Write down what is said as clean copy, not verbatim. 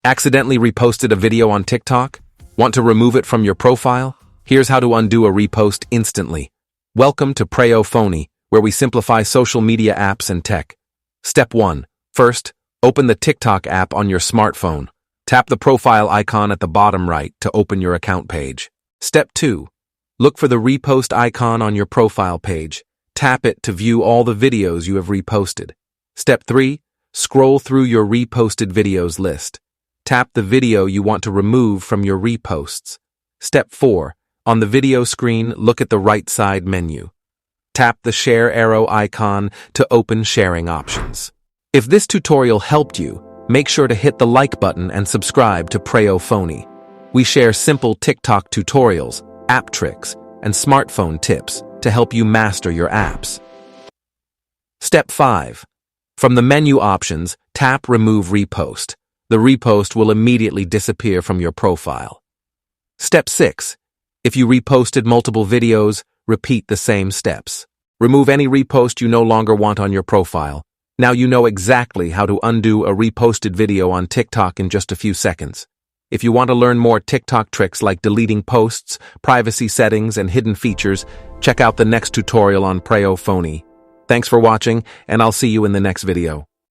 Accidentally reposted a video on TikTok? Want to remove it from your profile? Here's how to undo a repost instantly. Welcome to Preyo Phonie, where we simplify social media apps and tech. Step 1. First, open the TikTok app on your smartphone. Tap the profile icon at the bottom right to open your account page. Step 2. Look for the repost icon on your profile page. Tap it to view all the videos you have reposted. Step 3. Scroll through your reposted videos list. Tap the video you want to remove from your reposts. Step 4. On the video screen, look at the right side menu. Tap the share arrow icon to open sharing options. If this tutorial helped you, make sure to hit the like button and subscribe to Preyo Phonie. We share simple TikTok tutorials, app tricks, and smartphone tips to help you master your apps. Step 5. From the menu options, tap Remove Repost. The repost will immediately disappear from your profile. Step 6. If you reposted multiple videos, repeat the same steps. Remove any repost you no longer want on your profile. Now you know exactly how to undo a reposted video on TikTok in just a few seconds. If you want to learn more TikTok tricks like deleting posts, privacy settings, and hidden features, check out the next tutorial on Preyo Phonie. Thanks for watching, and I'll see you in the next video.